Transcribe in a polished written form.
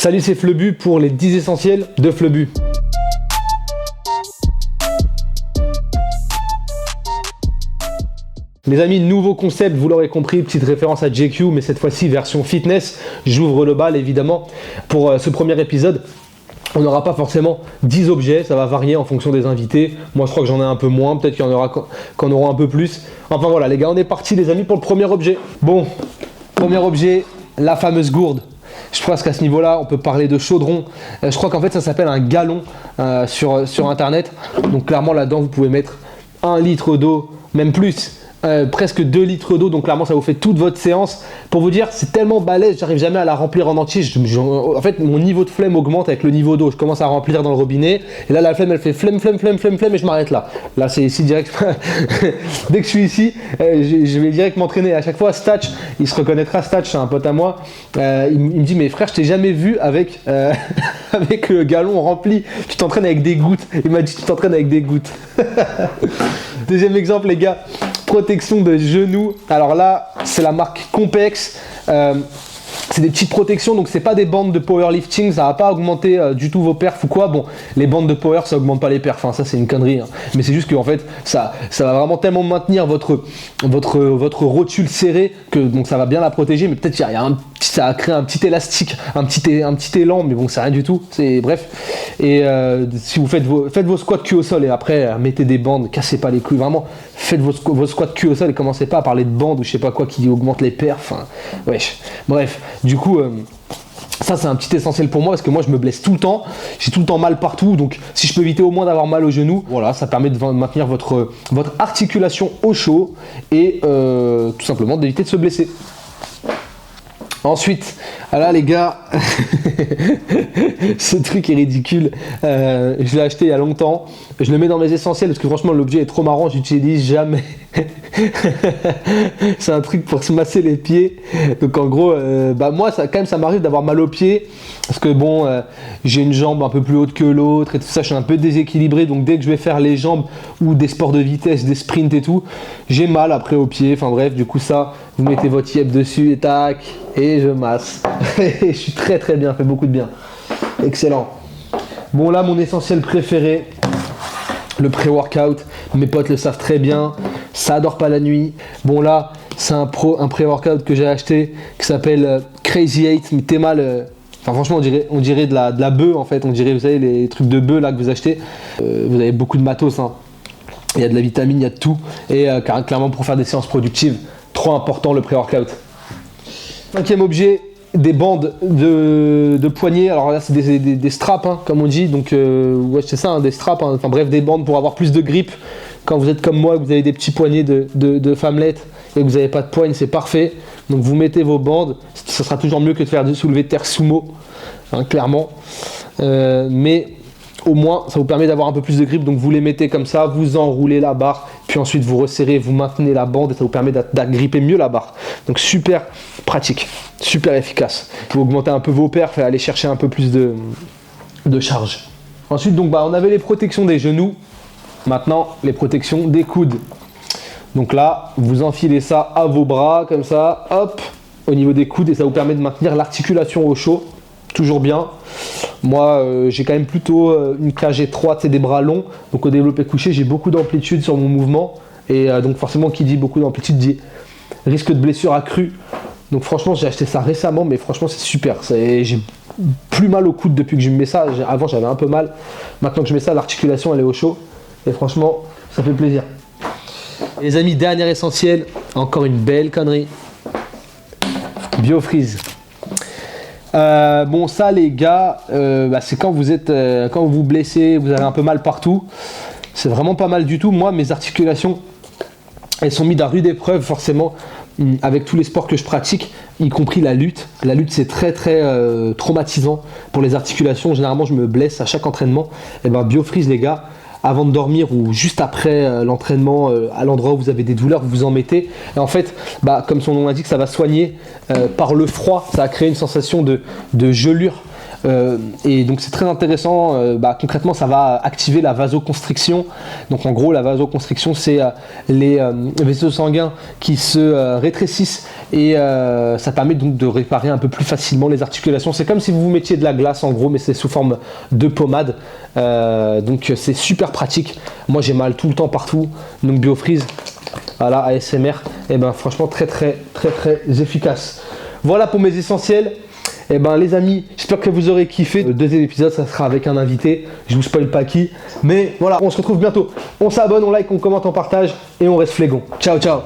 Salut, c'est Fleubu pour les 10 essentiels de Fleubu. Les amis, nouveau concept, vous l'aurez compris, petite référence à JQ, mais cette fois-ci version fitness. J'ouvre le bal évidemment pour ce premier épisode. On n'aura pas forcément 10 objets, ça va varier en fonction des invités. Moi je crois que j'en ai un peu moins, peut-être qu'il y en aura qu'en aura un peu plus. Enfin voilà les gars, on est parti les amis pour le premier objet. Bon, premier objet, la fameuse gourde. Je pense qu'à ce niveau-là, on peut parler de chaudron. Je crois qu'en fait ça s'appelle un galon sur internet. Donc clairement là-dedans vous pouvez mettre 1 litre d'eau, même plus. Presque 2 litres d'eau, donc clairement ça vous fait toute votre séance. Pour vous dire, c'est tellement balèze, j'arrive jamais à la remplir en entier. En fait, mon niveau de flemme augmente avec le niveau d'eau. Je commence à remplir dans le robinet, et là la flemme elle fait flemme, et je m'arrête là. Là c'est ici direct. Dès que je suis ici, je vais direct m'entraîner. À chaque fois, Statch, il se reconnaîtra. Statch, c'est un pote à moi. Il me dit, mais frère, je t'ai jamais vu avec avec le galon rempli. Tu t'entraînes avec des gouttes. Il m'a dit, tu t'entraînes avec des gouttes. Deuxième exemple, les gars. Protection de genoux. Alors là, c'est la marque Compex. C'est des petites protections, donc c'est pas des bandes de powerlifting, ça va pas augmenter du tout vos perfs ou quoi. Bon, les bandes de power ça augmente pas les perfs, enfin ça c'est une connerie, hein. Mais c'est juste que en fait ça va vraiment tellement maintenir votre rotule serrée que donc ça va bien la protéger, mais peut-être ça a créé un petit élastique, un petit élan, mais bon c'est rien du tout. C'est bref. Et si vous faites vos squats cul au sol et après mettez des bandes, cassez pas les couilles, vraiment faites vos squats cul au sol et commencez pas à parler de bandes ou je sais pas quoi qui augmente les perfs. Enfin, wesh. Bref. Du coup, ça c'est un petit essentiel pour moi parce que moi je me blesse tout le temps, j'ai tout le temps mal partout, donc si je peux éviter au moins d'avoir mal au genou, voilà, ça permet de maintenir votre articulation au chaud et tout simplement d'éviter de se blesser. Ensuite, là les gars, ce truc est ridicule, je l'ai acheté il y a longtemps, je le mets dans mes essentiels parce que franchement l'objet est trop marrant, j'utilise jamais. C'est un truc pour se masser les pieds, donc en gros, moi ça m'arrive d'avoir mal aux pieds, parce que bon, j'ai une jambe un peu plus haute que l'autre et tout ça, je suis un peu déséquilibré, donc dès que je vais faire les jambes ou des sports de vitesse, des sprints et tout, j'ai mal après aux pieds, enfin bref, du coup ça, vous mettez votre yep dessus et tac, et je masse. Je suis très très bien, fait beaucoup de bien. Excellent. Bon là, mon essentiel préféré, le pré-workout. Mes potes le savent très bien, ça dort pas la nuit. Bon là, c'est un pré-workout que j'ai acheté qui s'appelle Crazy 8, mais t'es mal... Enfin franchement on dirait de la bœuf en fait, on dirait vous savez les trucs de bœuf là que vous achetez. Vous avez beaucoup de matos, hein. Il y a de la vitamine, il y a de tout. Et clairement pour faire des séances productives, trop important le pré-workout. Cinquième objet, des bandes de poignets. Alors là c'est des straps hein, comme on dit, donc ouais c'est ça, hein, des straps, hein. Enfin bref des bandes pour avoir plus de grip. Quand vous êtes comme moi, que vous avez des petits poignets de femmelettes et que vous n'avez pas de poigne, c'est parfait. Donc vous mettez vos bandes, ça sera toujours mieux que de faire du soulevé de terre sumo, hein, clairement. Mais au moins ça vous permet d'avoir un peu plus de grip, donc vous les mettez comme ça, vous enroulez la barre, puis ensuite vous resserrez, vous maintenez la bande et ça vous permet d'agripper mieux la barre. Donc super pratique, super efficace. Pour augmenter un peu vos perfs et aller chercher un peu plus de charge. Ensuite donc on avait les protections des genoux, maintenant les protections des coudes. Donc là vous enfilez ça à vos bras comme ça, hop, au niveau des coudes et ça vous permet de maintenir l'articulation au chaud. Toujours bien. Moi, j'ai quand même plutôt une cage étroite et des bras longs. Donc au développé couché, j'ai beaucoup d'amplitude sur mon mouvement. Et donc forcément, qui dit beaucoup d'amplitude dit risque de blessure accrue. Donc franchement, j'ai acheté ça récemment, mais franchement, c'est super. J'ai plus mal au coude depuis que je me mets ça. Avant, j'avais un peu mal. Maintenant que je mets ça, l'articulation, elle est au chaud. Et franchement, ça fait plaisir. Et les amis, dernier essentiel. Encore une belle connerie. BioFreeze. Bon ça les gars, c'est quand vous vous blessez, vous avez un peu mal partout, c'est vraiment pas mal du tout. Moi mes articulations elles sont mises à rude épreuve forcément avec tous les sports que je pratique, y compris la lutte. La lutte c'est très traumatisant pour les articulations, généralement je me blesse à chaque entraînement. Et BioFreeze les gars, avant de dormir ou juste après l'entraînement, à l'endroit où vous avez des douleurs, vous vous en mettez. Et en fait, comme son nom l'indique, ça va soigner par le froid. Ça va créer une sensation de gelure Et donc c'est très intéressant. Concrètement, ça va activer la vasoconstriction. Donc en gros, la vasoconstriction, c'est les vaisseaux sanguins qui se rétrécissent et ça permet donc de réparer un peu plus facilement les articulations. C'est comme si vous mettiez de la glace en gros, mais c'est sous forme de pommade. Donc c'est super pratique. Moi j'ai mal tout le temps partout. Donc BioFreeze, voilà, ASMR, et franchement très efficace. Voilà pour mes essentiels. Les amis, j'espère que vous aurez kiffé. Le deuxième épisode, ça sera avec un invité. Je vous spoil pas qui. Mais voilà, on se retrouve bientôt. On s'abonne, on like, on commente, on partage et on reste flégon. Ciao, ciao.